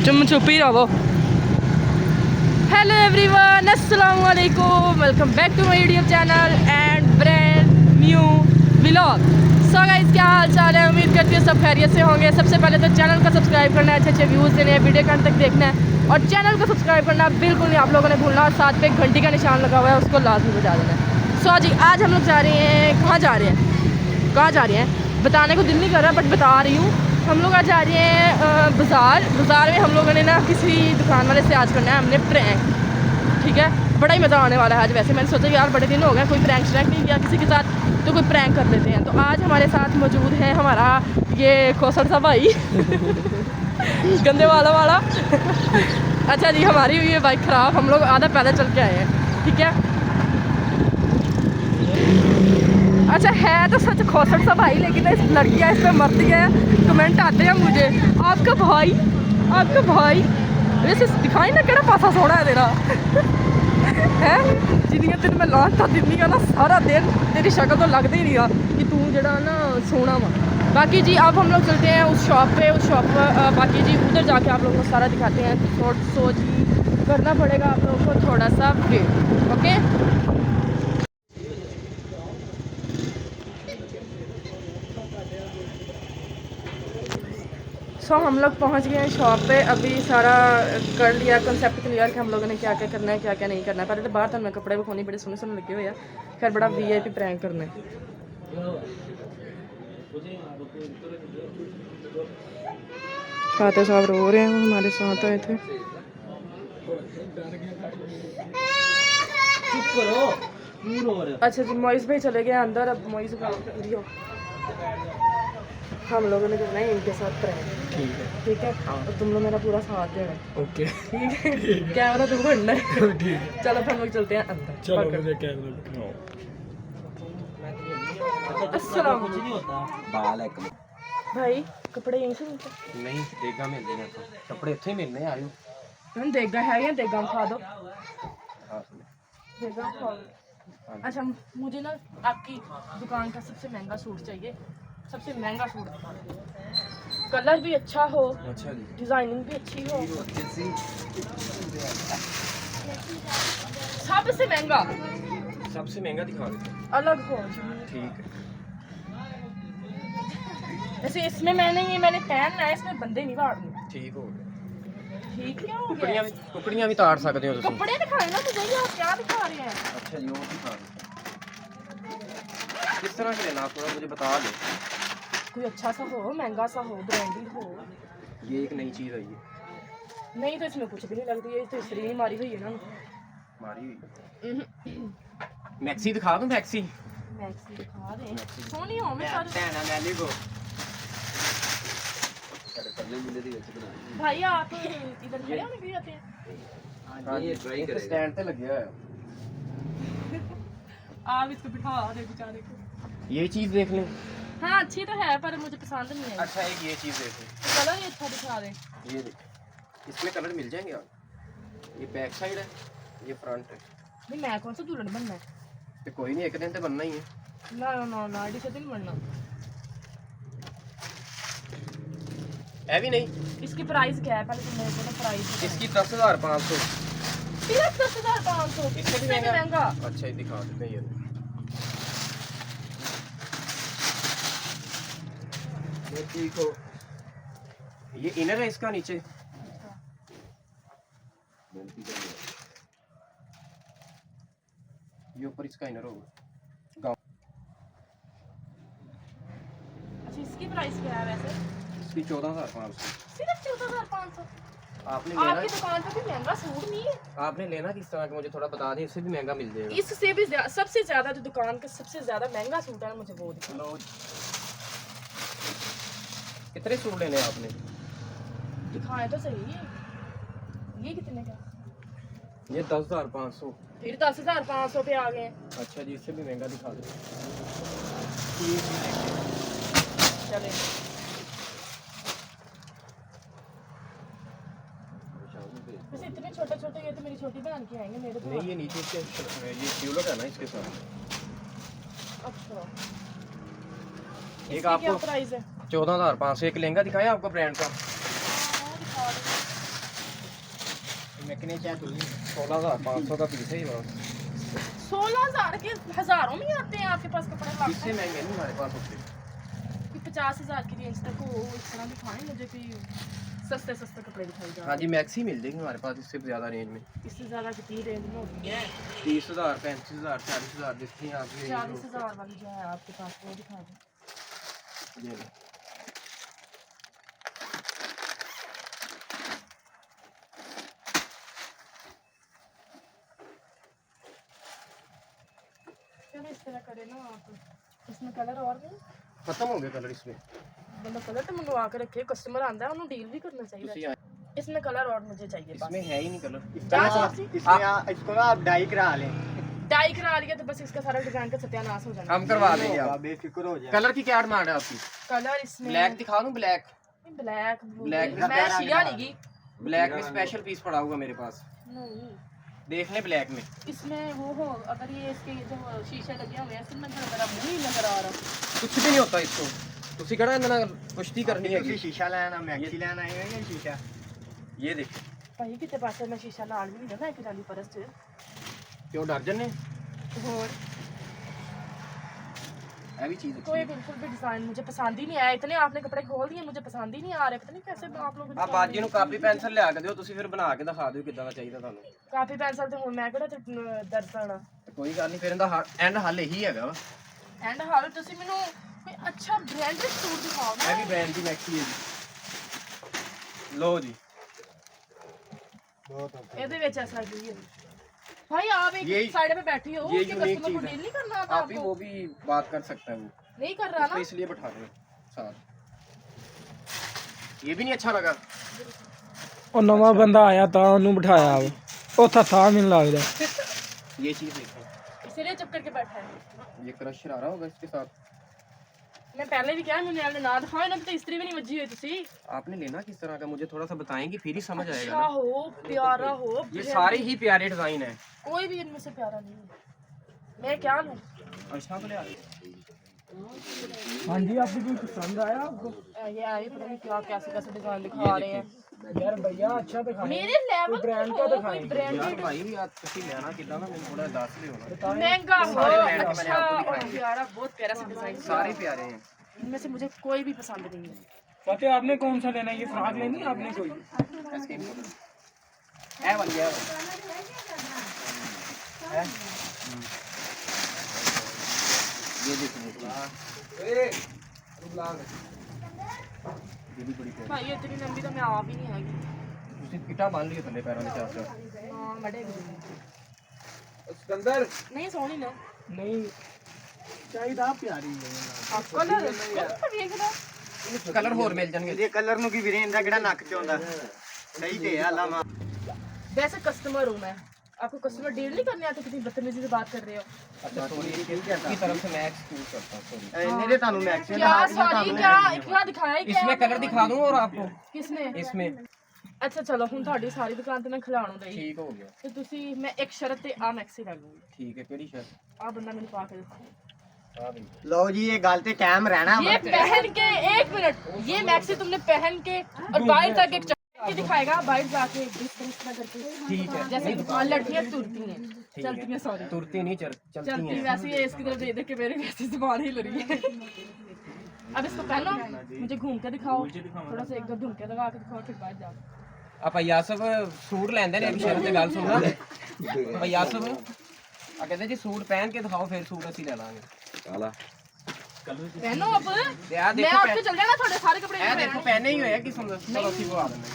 तुम चुप ही रहो। हेलो एवरीवन, अस्सलाम वालेकुम, welcome back to my YouTube channel and brand new vlog. So guys, क्या हाल चाल है? उम्मीद करती हूँ सब खैरियत से होंगे। सबसे पहले तो चैनल को सब्सक्राइब करना है, अच्छे अच्छे व्यूज़ देने हैं, वीडियो का अंत तक देखना है और चैनल को सब्सक्राइब करना बिल्कुल नहीं आप लोगों ने भूलना। और साथ पे घंटी का निशान लगा हुआ है, उसको लाजमी बजा देना है। सो जी, आज हम लोग जा रहे हैं, कहाँ जा रहे हैं बताने को दिल नहीं कर रहा बट बता रही हूँ। हम लोग आज जा रहे हैं बाज़ार में। हम लोगों ने ना किसी दुकान वाले से आज करना है हमने प्रैंक, ठीक है। बड़ा ही मज़ा आने वाला है आज। वैसे मैंने सोचा यार बड़े दिन हो गए कोई प्रैंक श्रैंक नहीं किया किसी के साथ, तो कोई प्रैंक कर लेते हैं। तो आज हमारे साथ मौजूद है हमारा ये खोसड़ सा भाई गंदे वाला अच्छा जी, हमारी हुई है बाइक ख़राब, हम लोग आधा पैदल चल के आए हैं, ठीक है। अच्छा है तो सच खोसड़ सा भाई, लेकिन इस लड़कियाँ इस पर मरती है। कमेंट आते हैं मुझे, आपका भाई वैसे दिखाई ना केड़ा पासा सोना है तेरा है जिन्नी तेन मैं लान था दिनी का ना सारा दिन तेरी शक्ल तो लगती ही नहीं आ कि तू जड़ा ना सोना वा। बाकी जी अब हम लोग चलते हैं उस शॉप पर बाकी जी उधर जाके आप लोगों को सारा दिखाते हैं। सो जी करना पड़ेगा आप लोगों को थोड़ा सा वेट, ओके। सो हम लोग पहुंच गए हैं शॉप पे। अभी सारा कर लिया, कंसेप्ट क्लियर कि हम लोगों ने क्या क्या करना है क्या क्या नहीं करना है। पहले तो बाहर तो मैं कपड़े विखाने बड़े सोने सोने लगे हुए हैं, फिर बड़ा वीआईपी प्रैंक करना है। खाते साहब रो रहे हैं, हमारे साथ आए थे। अच्छा जी, मोइस भाई चले गए अंदर। अब मोइस हम लोगों ने करना है इनके साथ प्रैंक, ठीक है। और तुम लोग मेरा पूरा साथ देना, ओके, ठीक है। कैमरा तुमको अंडा है, ठीक है। चलो हम लोग चलते हैं अंदर। चलो मुझे कैमरा अस्सलाम भाई, कपड़े यहीं से मिलते नहीं, देगा मिलते हैं तो कपड़े इतने मिलने आए हैं। देगा है या देगा खा दो, देगा खा दो। अच्छा मुझे ना आपकी दुकान का सबसे महंगा सूट चाहिए, सबसे महंगा सूट, कलर भी अच्छा हो, अच्छा जी, डिजाइनिंग भी अच्छी हो, सबसे महंगा दिखा देते अलग हो, ठीक है। जैसे इसमें मैंने पहनना है, इसमें बंदे नहीं बाड़ने, ठीक हो गया। ठीक क्या हो गया? कुकड़ियां भी ताड़ सकते हो तुम। कपड़े दिखाए ना मुझे, ये आप क्या दिखा रहे हैं? अच्छा जी, वो दिखा देते किस तरह के लेना आप थोड़ा मुझे बता दो। कोई अच्छा सा हो, महंगा सा हो, ब्रांडेड हो। ये एक नई चीज़ आई है। नहीं तो इसमें कुछ भी नहीं लगती है, तो इसलिए मारी हुई है ना मारी हुई। मैक्सी दिखा दूं? मैक्सी दिखा दे, सोनी हो मैं सारे भाई। आप इधर खड़े होने भी आते हैं? हां, ये ट्राई करें, स्टैंड पे लगे हुआ है। आप इसको बिठा दे बेचारे को। ये चीज़ देख लें। हाँ अच्छी तो है पर मुझे पसंद नहीं है। अच्छा, एक ये चीज़ देख लें, कलर ही अच्छा दिखा दे। ये देख, इसमें कलर मिल जाएंगे आप। ये बैक साइड है, ये फ्रंट है। नहीं मैं कौन सा दुल्हन बनना है? तो कोई नहीं, एक दिन तो बनना ही है। ना ऐडी से दिन बनना है भी नहीं। इसकी प्राइस क्या है पहले तुम मेरे को ना प्राइस? इसकी 10,500। सिर्फ 10,500? इससे भी महंगा। अच्छा, ये दिखा देते हैं। ये ठीक हो, ये इनर है इसका, नीचे ये ऊपर इसका इनर होगा। अच्छा इसकी प्राइस क्या है वैसे? इसकी 14,500। सिर्फ 14,500? आपने आपकी दुकान पे भी महंगा सूट नहीं है? आपने लेना किस तरह का मुझे थोड़ा बता दें, इससे भी महंगा मिल जाएगा। इससे भी सबसे ज्यादा जो दुकान का सबसे ज्यादा महंगा सूट है मुझे वो दिखाओ। कितने सूट लेने हैं आपने? दिखाए तो सही। ये कितने का? ये 10,500। फिर 10,500 पे आ गए। अच्छा जी, इससे भी महंगा दिखा दो। चले वैसे इतने छोटे छोटे, ये तो मेरी छोटी बहन के आएंगे मेरे तो नहीं, ये नीचे इसके ये ट्यूलर है ना इसके साथ। अच्छा एक आपको प्राइस है 14,500। एक लहंगा दिखाया आपको ब्रांड का। मैं कितने चाह तुली 16,500 का पीस है ये बस। 16,000 के हजारों में आते हैं आपके पास कपड़े लाखों इससे महंगे नहीं हमारे पास होते। कि 50,000 की रेंज तक हो इस तरह दिखाएं मुझे कि सस्ते सस्ते कपड़े दिखाई जा हाँ जी मैक्सी मिल जाएगी हमारे पास इससे ज़्यादा रेंज में। इससे ज़्यादा कितनी रेंज में होती है? 30,000 35,000 40,000 जितनी आपकी 40,000 वाली जो है आपके पास वो दिखा दो। ये लो। चलो इस तरह करें ना आप, इसमें कलर और नहीं खत्म हो गया कलर इसमें। बंदा कलर तो मंगवा के रखे, कस्टमर आंदा है उन्हें डील भी करना ਤੁਸੀਂ चाहिए। आ- इसमें कलर और मुझे चाहिए बस। इसमें है ही नहीं कलर। इसको ना आप डाई करा लें। डाई करा लिया तो बस इसका सारा डिजाइन का सत्यानाश हो जाना। हम करवा देंगे आप आप। बेफिक्र हो जाए। कलर की क्या डिमांड है आपकी? कलर इसमें ब्लैक दिखा दूं? ब्लैक ब्लैक ब्लैक में मैं शिया नहीं ब्लैक में स्पेशल पीस पड़ा हुआ मेरे पास, नहीं देख ले ब्लैक में। इसमें वो हो अगर ये इसके जो शीशे लगे हुए हैं इसमें तो मेरा मुंह ही नजर आ रहा। कुछ भी नहीं होता इसको। ਤੁਸੀਂ ਕਿਹੜਾ ਇਹਨਾਂ ਨਾਲ ਕੁਸ਼ਤੀ ਕਰਨੀ ਤੁਸੀਂ ਹੈਗੀ? ਸ਼ੀਸ਼ਾ ਲੈਣਾ ਮੈਕਸੀ ਲੈਣਾ ਹੈ ਜਾਂ ਸ਼ੀਸ਼ਾ? ਇਹ ਦੇਖੋ ਭਾਈ ਕਿਤੇ ਪਾਸੇ ਮੈਂ ਸ਼ੀਸ਼ਾ ਨਾਲ ਵੀ ਨਹੀਂ ਨਾ ਇੱਕ ਜਾਲੀ ਪਰਸ ਚ ਕਿਉਂ ਡਰ ਜੰਨੇ? और ਇਹ ਵੀ ਚੀਜ਼ कोई बिल्कुल भी डिजाइन मुझे पसंद ही नहीं आया। इतने आपने कपड़े खोल दिए मुझे पसंद ही नहीं आ रहे। पता नहीं कैसे आप लोग ਆ ਬਾਜੀ ਨੂੰ ਕਾਪੀ ਪੈਨਸਲ ਲਿਆ ਕੇ ਦਿਓ, ਤੁਸੀਂ ਫਿਰ ਬਣਾ ਕੇ ਦਿਖਾ ਦਿਓ ਕਿੱਦਾਂ ਦਾ ਚਾਹੀਦਾ ਤੁਹਾਨੂੰ। ਕਾਪੀ ਪੈਨਸਲ ਤੇ ਹੁਣ ਮੈਂ ਕਿਹੜਾ ਦਰਸਣਾ ਤੇ ਕੋਈ ਗੱਲ ਨਹੀਂ, ਫਿਰ ਇਹਦਾ ਐਂਡ ਹੱਲ ਇਹੀ ਹੈਗਾ ਵਾ। ਐਂਡ ਹਾਲ ਤੁਸੀਂ ਮੈਨੂੰ ਕੋਈ ਅੱਛਾ ਬ੍ਰਾਂਡਡ ਸੂਟ ਦਿਖਾਓ ਨਾ। ਇਹ ਵੀ ਬ੍ਰਾਂਡ ਦੀ ਮੈਕਸੀ ਹੈ ਜੀ। ਲਓ ਜੀ ਬਹੁਤ ਇਹਦੇ ਵਿੱਚ ਐਸਾ ਕੀ है भाई आप एक ये- साइड में बैठी हो ये कि यूनिक कस्टमर को चीज है। डील नहीं करना आता आप भी आपको? वो भी बात कर सकता है वो, नहीं कर रहा उसको ना। इसलिए बैठा रहे हैं साथ। ये भी नहीं अच्छा लगा। ਉਹ ਨਵਾਂ ਬੰਦਾ ਆਇਆ ਤਾਂ ਉਹਨੂੰ ਬਿਠਾਇਆ ਵਾ ਉਹ ਥਾ ਮੈਨੂੰ ਲੱਗਦਾ ये चीज देखो, इसीलिए चुप करके बैठा है। ये क्रशर आ रहा होगा इसके साथ। मैं पहले भी क्या है मैंने ना दिखाओ ना तो इस्त्री भी नहीं बजी हुई तुसी। आपने लेना किस तरह का मुझे थोड़ा सा बताएंगे, फिर ही समझ आएगा अच्छा ना। हो प्यारा हो ये सारे ही प्यारे डिजाइन है। कोई भी इनमें से प्यारा नहीं है। मैं क्या लूं? अच्छा बोले ਹਾਂਜੀ ਆਪको कोई पसंद आया आपको ये आई पता नहीं क्या कैसे कैसे डिजाइन दिखा रहे हैं। यार भैया अच्छा दिखाएं मेरे लेवल brand पे का हो कोई दिखाएं। ब्रांड यार भाई भी आप ਤੁਸੀਂ ਲੈਣਾ ਕਿਦਾਂ ਨਾ ਮੈਨੂੰ ਥੋੜਾ ਦੱਸ ਦਿਓ ना। महंगा हो सारे brand के मैंने अच्छा आपको और दिखाए। प्यारा बहुत प्यारा सा डिजाइन सारे प्यारे हैं। इनमें से मुझे कोई भी पसंद नहीं है। फतेह आपने कौन सा लेना है ये फ्रॉक लेनी है आपने कोई ऐसे ही है वाली है ये देखिए ये भी बड़ी प्यारी। भाई इतनी लंबी तो मैं आप ही नहीं आएगी। ਤੁਸੀਂ ਕਿਟਾ ਬੰਨ ਲਿਓ ਥੱਲੇ ਪੈਰਾਂ ਦੇ ਚਾਰ ਚਾਰ। हाँ मटे ਸਿਕੰਦਰ नहीं सोनी ना नहीं ਚਾਹੀਦਾ ਪਿਆਰੀ ਹੈ आप कलर कलर देख रहा ਕਲਰ ਹੋਰ ਮਿਲ ਜਾਣਗੇ। ਇਹਦੇ ਕਲਰ ਨੂੰ ਕੀ ਵੀਰੇ ਇਹਦਾ ਕਿਹੜਾ ਨੱਕ ਚ ਆਉਂਦਾ ਸਹੀ ਤੇ ਆ ਲਾਮਾ वैसे कस्टमर हूँ मैं, आपको कस्टमर डील नहीं करने आते, कितनी बदतमीजी से बात कर रहे हो। अच्छा सॉरी की तरफ से मैं एक्सक्यूज करता हूँ सॉरी। ਇਹਨੇ ਦੇ ਤੁਹਾਨੂੰ ਮੈਕਸੀ क्या सॉरी क्या क्या दिखाया ही क्या इसमें कलर दिखा दूँ और आपको किसने? इसमें अच्छा चलो ਹੁਣ ਤੁਹਾਡੀ ਸਾਰੀ ਦੁਕਾਨ ਤੇ ਮੈਂ ਖਿਲਾਉਣ ਦਈ ठीक हो गया। ਤੇ ਤੁਸੀਂ ਮੈਂ ਇੱਕ ਸ਼ਰਤ ਤੇ ਆ ਮੈਕਸੀ ਲੈ ਲੂੰਗੀ। ठीक है केड़ी शर्ट? आ बंदा मैंने पा के देखो हाँ भाई ਲਓ ਜੀ ਇਹ ਗੱਲ ਤੇ ਕਾਇਮ ਰਹਿਣਾ ये पहन के एक मिनट ये मैक्सी तुमने पहन के और बाहर तक एक चक्की दिखाएगा, बाहर जाके इस तरह करके ठीक है। जैसे लड़कियां तुरती हैं चलती हैं सॉरी तुरती नहीं चलती चलती हैं। वैसे ही इसकी तरफ देख के मेरी वैसी जुबान हिल रही है। अब इसको पहनो मुझे घूम के दिखाओ, थोड़ा सा एक दो घूम के लगा के दिखाओ फिर बाहर जाओ। ਆ ਭਈਆ ਸਾਹਿਬ ਸੂਟ ਲੈਂਦੇ ਨੇ, ਇੱਕ ਸ਼ਰਤ ਤੇ ਗੱਲ ਸੁਣਨਾ ਭਈਆ ਸਾਹਿਬ ਆ ਕਹਿੰਦੇ ਜੀ ਸੂਟ ਪਹਿਨ ਕੇ ਦਿਖਾਓ ਫਿਰ ਸੂਟ ਅਸੀਂ ਲੈ ਲਾਂਗੇ। पहनो अब ਤੇ ਆ मैं ਦੇਖੋ आपके चल जाना थोड़े सारे कपड़े ਇਹ ਦੇਖੋ ਪਹਿਨੇ ਹੀ ਹੋਏ ਆ ਕਿਸਮ ਦਾ, ਚਲੋ ਅਸੀਂ ਉਹ ਆ ਦਿੰਦੇ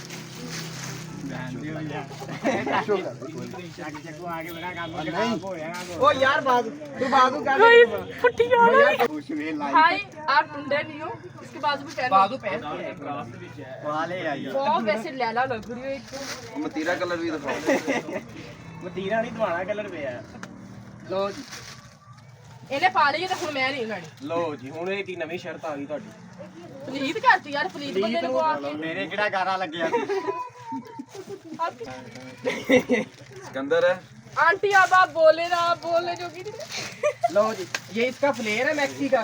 ਓ ਯਾਰ ਬਾਗ ਤੂੰ ਬਾਗੂ ਕਰ फटी आ ਖੁਸ਼ ਵੇ ਲਾਈ भाई आप टुंडे नहीं हो, इसके बाजू में पहनो। ਬਾਜ਼ੂ ਪਹਿਨ ਵਾਲੇ ਆਈ बहुत वैसे लैला लग रही हो एकदम। ਮਤੀਰਾ ਕਲਰ ਵੀ ਦਿਖਾਓ। ਮਤੀਰਾ ਨਹੀਂ ਦਵਾਣਾ ਕਲਰ ਪਿਆ ਲਓ ਜੀ ਇਹਨੇ ਪਾ ਲਈ ਤੇ ਹੁਣ ਮੈਂ ਨਹੀਂ ਲੈਣੀ। ਲਓ ਜੀ ਹੁਣ ਇਹ ਕੀ ਨਵੀਂ ਸ਼ਰਤ ਆ ਗਈ ਤੁਹਾਡੀ। ਪਲੀਜ਼ ਕਰਤੀ ਯਾਰ, ਪਲੀਜ਼ ਬੰਦੇ ਨੂੰ ਆ ਕੇ ਮੇਰੇ ਕਿਹੜਾ ਗਾਰਾ ਲੱਗਿਆ सिकंदर है। आंटी अब आप बोले ना, आप बोले जो कि लो जी ये इसका फ्लेयर है मैक्सी का।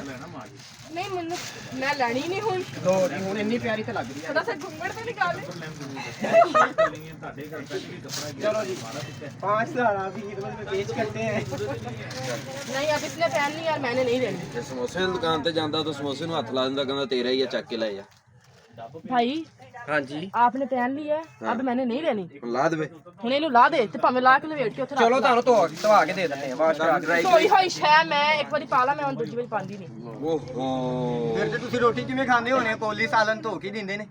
नहीं मैंने मैं लेनी नहीं हुई ਲੋ ਜੀ ਹੁਣ ਇੰਨੀ ਪਿਆਰੀ ਤੇ ਲੱਗ ਰਹੀ ਹੈ थोड़ा सा घूंघट तो निकाल ले चलो जी 5 साल अभी ईद में पेश करते हैं नहीं अब इसने पहन ली यार मैंने नहीं लेनी ਜੇ ਸਮੋਸੇ ਦੀ ਦੁਕਾਨ ਤੇ ਜਾਂਦਾ ਤਾਂ ਸਮੋਸੇ ਨੂੰ ਹੱਥ ਲਾ ਦਿੰਦਾ ਕਹਿੰਦਾ ਤੇਰਾ ਹੀ ਆ ਚੱਕ ਕੇ ਲੈ ਜਾ भाई हाँ जी आपने पहन ली है अब मैंने नहीं लेनी ਹੁਣ ਲਾ ਦੇਵੇ ਹੁਣ ਇਹਨੂੰ ਲਾ ਦੇ ਤੇ ਭਾਵੇਂ ਲਾ ਕੇ ਲਵੇਟ ਕੇ ਉੱਥੇ चलो ਤੁਹਾਨੂੰ ਧਵਾ ਕੇ ਦੇ ਦਿੰਦੇ ਆ ਵਾਸ਼ ਕਰਾ ਕੇ ਧੋਈ ਹੋਈ ਸ਼ੈ ਮੈਂ ਇੱਕ ਵਾਰੀ ਪਾ ਲਾ ਮੈਂ ਹੁਣ ਦੂਜੀ ਵਾਰੀ ਪਾਉਂਦੀ ਨਹੀਂ ਓਹੋ ਫਿਰ ਤੇ ਤੁਸੀਂ ਰੋਟੀ ਕਿਵੇਂ ਖਾਂਦੇ ਹੋਣੇ ਕੋਲੀ ਸਾਲਨ ਧੋ ਕੇ ਦਿੰਦੇ ਨੇ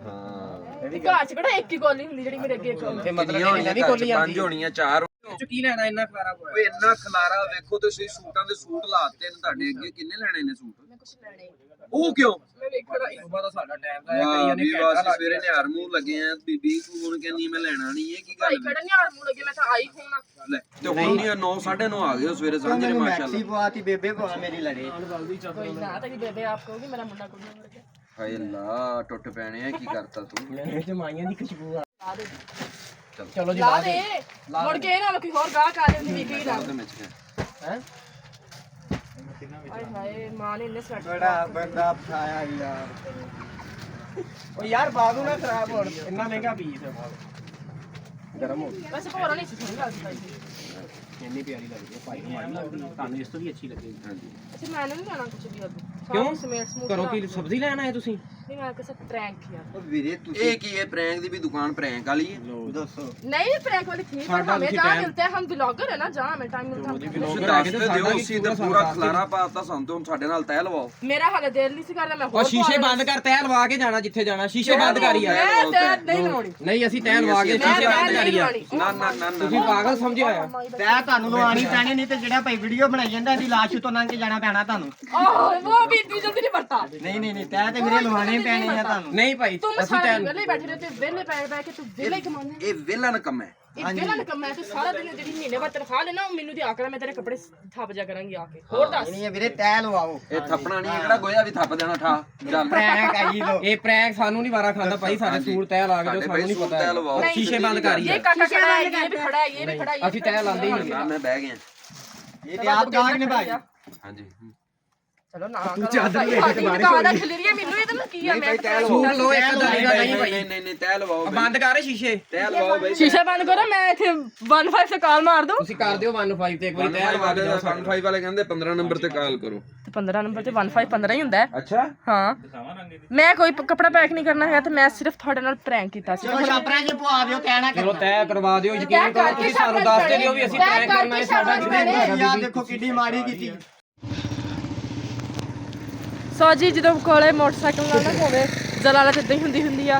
ਹਾਂ ਤੇ ਘਰ ਚ ਕਿਹੜਾ ਇੱਕ ਹੀ ਕੋਲੀ ਹੁੰਦੀ ਜਿਹੜੀ ਮੇਰੇ ਅੱਗੇ ਇੱਕ ਤੇ ਮਤਲਬ ਕਿੰਨੀਆਂ ਇਹ ਨਹੀਂ ਹੋਣੀਆਂ ਕੋਲੀ ਆਂਦੀ ਪੰਜ ਹੋਣੀਆਂ ਚਾਰ ਚ ਕੀ ਲੈਣਾ ਇੰਨਾ ਖਲਾਰਾ ਪੋਇਆ ਓਏ ਇੰਨਾ ਖਲਾਰਾ ਵੇਖੋ ਤੁਸੀਂ ਸੂਟਾਂ ਦੇ ਸੂਟ ਲਾਤੇ ਨੇ ਤੁਹਾਡੇ ਅੱਗੇ ਕਿੰਨੇ ਲੈਣੇ ਨੇ ਸੂਟ ਮੈਂ ਕੁਝ ਲੈਣਾ ਹੀ ਉਹ ਕਿਉਂ ਮੈਂ ਵੇਖਣਾ ਇਸ ਵਾਰ ਸਾਡਾ ਟਾਈਮ ਦਾ ਵਾਹ ਕਈਆਂ ਨੇ ਵੀ ਘੰਟਾ ਵਾਹ ਲੱਗ ਸਵੇਰੇ ਨਿਹਾਰ ਮੂੰਹ ਲੱਗੇ ਆ ਬੀਬੀ ਤੂੰ ਹੁਣ ਕਹਿੰਦੀ ਮੈਂ ਲੈਣਾ ਨਹੀਂ ਇਹ ਕੀ ਭਾਈ ਗੱਲ ਕਿਹੜਾ ਨਹੀਂ ਹਾਰ ਮੂੰਹ ਲੱਗੇ ਮੈਂ ਤਾਂ ਆਈ ਫੋਨ ਲੈ ਤੇ ਹੁਣ ਨਹੀਂ 9 9:30 ਆ ਗਏ ਹੋ ਸਵੇਰੇ ਸਾਂਝੇ ਮੈਨੂੰ ਮਾਸ਼ਾਅੱਲਾ ਮੈਕਸੀ ਪਵਾਤੀ ਬੇਬੇ ਪਵਾ ਮੇਰੀ ਲੜੇ कोई ना तेरी बेबे आप कहोगी मेरा मुंडा कुड़ी हो गया ਹਾਏ ਅੱਲਾ ਟੁੱਟ ਪੈਣੇ ਆ ਕੀ ਕਰਤਾ ਤੂੰ ਮੇਰੇ ਚ ਮਾਈਆਂ ਦੀ ਖੁਸ਼ਬੂ ਆ ला दे ਚਲੋ ਜੀ ला दे मुड़ के ना कोई और गाहक आ जाए भी की ला ਉਹਦੇ ਵਿੱਚ ਕਿਆ? ਹੈ हाय हाय मां ने इन्ने स्वेटर ਬੜਾ ਬੰਦਾ ਫਾਇਆ ਯਾਰ ਉਹ ਯਾਰ ਬਾਦੂ ਨਾ ਖਰਾਬ ਹੋਣ ਇੰਨਾ ਮਹਿੰਗਾ ਪੀਸ ਗਰਮ ਹੋ ਗਿਆ वैसे पूरा नहीं सुन गल भाई ਇੰਨੀ ਪਿਆਰੀ ਲੱਗਦੀ ਹੈ ਭਾਈ ਨੂੰ ਮਾੜੀ ਲੱਗਦੀ ਹੈ ਤੁਹਾਨੂੰ ਇਸ ਤੋਂ ਵੀ ਅੱਛੀ ਲੱਗੇਗੀ ਹਾਂਜੀ अच्छा मैंने नहीं लेना कुछ भी अब क्यों? समेत स्मूथ ਘਰੋਂ ਕੀ ਸਬਜ਼ੀ ਲੈਣ ਆਏ ਤੁਸੀਂ नहीं मैं कैसे प्रैंक किया ਉਹ ਵੀਰੇ ਤੁਸੀਂ ਇਹ ਕੀ ਹੈ ਪ੍ਰੈਂਕ ਦੀ ਵੀ ਦੁਕਾਨ ਪ੍ਰੈਂਕ ਵਾਲੀ ਹੈ ਦੱਸੋ नहीं प्रैंक वाली थी पर साढ़ा हमें उसी जहाँ टाइम- मिलते हैं हम व्लॉगर है ना जहाँ हमें टाइम मिलता है हम- ਤੁਸੀਂ ਦੱਸ ਤੇ ਦਿਓ ਅਸੀਂ ਤੇ ਪੂਰਾ ਖਲਾਰਾ ਪਾਤਾ ਸਾਨੂੰ ਤੇ ਹੁਣ ਸਾਡੇ ਨਾਲ ਤੈਅ ਲਵਾਓ मेरा हाल दिल नहीं सी करना मैं ਉਹ ਸ਼ੀਸ਼ੇ ਬੰਦ ਕਰ ਤੈ ਲਵਾ ਕੇ ਜਾਣਾ ਜਿੱਥੇ ਜਾਣਾ ਸ਼ੀਸ਼ੇ ਬੰਦ ਕਰ ਯਾਰ मैं तेरे नहीं लगानी ਨਹੀਂ ਅਸੀਂ ਤੈ ਲਵਾ ਕੇ ਸ਼ੀਸ਼ੇ ਬੰਦ ਕਰ ਯਾਰ ਨਾ ਨਾ ਨਾ ਤੁਸੀਂ ਨਾ ਪਾਗਲ ਸਮਝਿਆ ਆ ਤੈ ਤੁਹਾਨੂੰ ਲਵਾਣੀ ਪੈਣੀ ਨਹੀਂ ਤੇ ਜਿਹੜਾ ਭਾਈ ਵੀਡੀਓ ਬਣਾਈ ਜਾਂਦਾ ਇਹਦੀ ਲਾਸ਼ ਤੋਂ ਲੰਘ ਕੇ ਜਾਣਾ ਪੈਣਾ ਤੁਹਾਨੂੰ ओह वो भी इतनी जल्दी नहीं बढ़ता ਨਹੀਂ ਤੈ ਤੇ ਵੀਰੇ ਲਵਾਣੇ ਪੈਣੇ ਆ ਤੁਹਾਨੂੰ ਨਹੀਂ ਭਾਈ तुम ਅਸੀਂ सारे ਤੈ वेले बैठे रहते वेले बैठ के तू वेले कमाने ਇਹ ਵਿਲਨ ਕੰਮ ਹੈ ਇਹ वेला कमा है तो सारा दिन ਜਿਹੜੀ ਮਹੀਨੇ ਬਾਅਦ ਤਨਖਾਹ ਲੈਣਾ ਉਹ ਮੈਨੂੰ ਦਿਆ ਕਰਾਂ ਮੈਂ ਤੇਰੇ ਕੱਪੜੇ ਥੱਪ ਜਾ ਕਰਾਂਗੀ ਆ ਕੇ ਹੋਰ ਦੱਸ ਨਹੀਂ ਵੀਰੇ ਤੈ ਲਵਾਓ ਇਹ ਥੱਪਣਾ ਨਹੀਂ ਕਿਹੜਾ ਗੋਇਆ ਵੀ ਥੱਪ ਦੇਣਾ ਠਾ ਚੱਲ ਪ੍ਰੈਂਕ ਆਈ ਲੋ ਇਹ ਪ੍ਰੈਂਕ ਸਾਨੂੰ ਨਹੀਂ ਵਾਰਾ ਖਾਂਦਾ ਭਾਈ ਸਾਡੇ ਸੂਟ ਤੈ ਲਾ ਕੇ ਜੋ ਸਾਨੂੰ ਨਹੀਂ ਪਤਾ ਤੈ ਲਵਾਓ ਸ਼ੀਸ਼ੇ ਬੰਦ ਕਰ ये ਯਾਰ काका खड़ा है ये भी खड़ा है ये भी खड़ा है ਅਸੀਂ ਤੈ ਲਾਉਂਦੇ ਹੀ ਨਹੀਂ ਨਾ ਮੈਂ ਬਹਿ ਗਿਆ ਇਹ ਤੇ ਆਪ ਗਾਹਕ ਨੇ ਭਾਈ ਹਾਂਜੀ ਚਲੋ ਨਾ ਕਰੋ ਚਾਦਰ ਲੈ ਕੇ ਬਾਹਰ ਕਾਦਾ ਖਿਲਰੀ ਹੈ ਮੈਨੂੰ ਇਹਦੇ ਨਾਲ ਕੀ ਆ ਮੈਂ ਸੂਟ ਲੋ ਇੱਕ ਦਰੀ ਦਾ ਨਹੀਂ ਭਾਈ ਨਹੀਂ ਨਹੀਂ ਤੈ ਲਵਾਓ ਬਈ ਬੰਦ ਕਰ ਸ਼ੀਸ਼ੇ ਤੈ ਲਵਾਓ ਬਈ ਸ਼ੀਸ਼ਾ ਬੰਦ ਕਰੋ ਮੈਂ ਇੱਥੇ 15 ਤੇ ਕਾਲ ਮਾਰ ਦੂੰ ਤੁਸੀਂ ਕਰ ਦਿਓ 15 ਤੇ ਇੱਕ ਵਾਰੀ ਤੈ ਲਵਾ ਕੇ ਜਾਓ 15 ਵਾਲੇ ਕਹਿੰਦੇ 15 ਨੰਬਰ ਤੇ ਕਾਲ ਕਰੋ 15 ਨੰਬਰ ਤੇ 15 15 ਹੀ ਹੁੰਦਾ ਹੈ ਅੱਛਾ ਹਾਂ ਮੈਂ ਕੋਈ ਕੱਪੜਾ ਪੈਕ ਨਹੀਂ ਕਰਨਾ ਹੈਗਾ ਤੇ ਮੈਂ ਸਿਰਫ ਤੁਹਾਡੇ ਨਾਲ ਪ੍ਰੈਂਕ ਕੀਤਾ ਸੀ ਚਲੋ ਛਾਪਰਾਂ 'ਚ ਪਵਾ ਦਿਓ ਕਹਿਣਾ ਚਲੋ ਤੈ ਕਰਵਾ ਦਿਓ ਯਕੀਨ ਕਰੋ ਤੁਸੀਂ ਸਾਨੂੰ ਦੱਸ ਤੇ ਦਿਓ ਵੀ ਅਸੀਂ ਤੈ ਕਰਨਾ ਹੈ ਸਾਡਾ ਯਾਰ ਦੇਖੋ ਕਿੱਡੀ ਮਾੜੀ ਕੀਤੀ ਸੋ ਜੀ ਜਦੋਂ ਕੋਲੇ ਮੋਟਰਸਾਈਕਲ ਨਾਲ ਨਾ ਹੋਵੇ जलालत इतना ही ਹੁੰਦੀ ਆ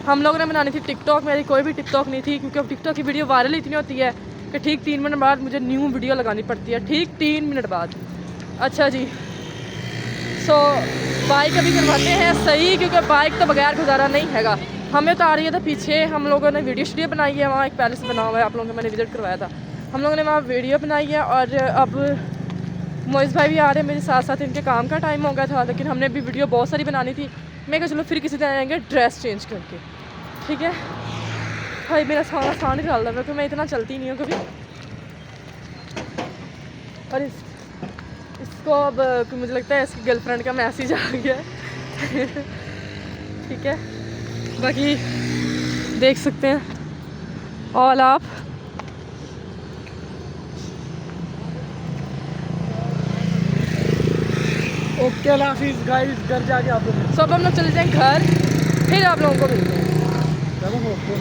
हम लोगों ने बनानी थी टिकटॉक मेरी कोई भी टिकटॉक नहीं थी क्योंकि अब टिकटॉक की वीडियो वायरल इतनी होती है कि ठीक 3 मिनट बाद मुझे न्यू वीडियो लगानी पड़ती है ठीक 3 मिनट बाद अच्छा जी सो बाइक अभी करवाते हैं सही क्योंकि बाइक तो बगैर गुजारा नहीं हैगा हमें तो आ रही है तो पीछे हम लोगों ने वीडियो स्टूडियो बनाई है वहाँ एक पैलेस बना हुआ है आप लोगों को मैंने विजिट करवाया था हम लोगों ने वहाँ वीडियो बनाई है और अब मोइज़ भाई भी आ रहे हैं मेरे साथ साथ इनके काम का टाइम हो गया था लेकिन हमने भी वीडियो बहुत सारी बनानी थी मैं कहा चलो फिर किसी दिन आएंगे ड्रेस चेंज करके ठीक है भाई मेरा सारा साह नहीं निकाल रहा क्योंकि मैं इतना चलती नहीं हूँ कभी और इसको अब मुझे लगता है इसकी गर्लफ्रेंड का मैसेज आ गया ठीक है बाकी देख सकते हैं ऑल आप ओके अल्लाह हाफिज़ गाइस घर जाके आपको सो अब हम लोग चले जाएँ घर फिर आप लोगों को मिलते हैं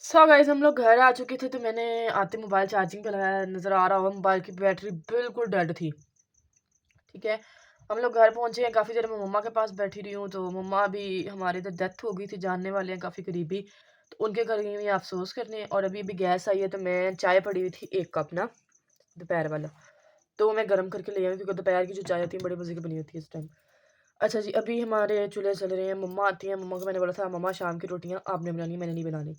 सो गाइस हम लोग घर आ चुके थे तो मैंने आते मोबाइल चार्जिंग पे लगाया नज़र आ रहा होगा मोबाइल की बैटरी बिल्कुल डेड थी ठीक है हम लोग घर पहुंचे हैं काफ़ी देर में मम्मा के पास बैठी रही हूँ तो मम्मा भी हमारे इधर डेथ हो गई थी जानने वाले हैं काफ़ी करीबी तो उनके घर गई हुई अफसोस करने और अभी गैस आई है तो मैं चाय पड़ी हुई थी 1 कप ना दोपहर वाला तो वो मैं गर्म करके ले आई क्योंकि दोपहर की जो चाय होती है बड़ी मज़े की बनी होती है इस टाइम अच्छा जी अभी हमारे चूल्हे चल रहे हैं मम्मा आती हैं मम्मा को मैंने बोला था मम्मा शाम की रोटियाँ आपने बनानी मैंने नहीं बनानी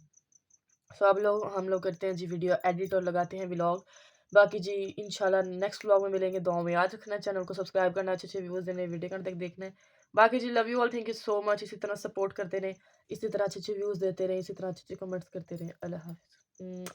सो अब हम लोग करते हैं जी वीडियो एडिट और लगाते हैं व्लॉग बाकी जी इंशाल्लाह नेक्स्ट व्लॉग में मिलेंगे दुआओं में याद रखना चैनल को सब्सक्राइब करना अच्छे अच्छे व्यूज़ देने वीडियो तक देखना है बाकी जी love you all thank you so much इसी तरह सपोर्ट करते रहें इसी तरह अच्छे अच्छे व्यूज़ देते रहें इसी तरह अच्छे अच्छे कमेंट्स करते रहें अल्लाह हाफ़िज़।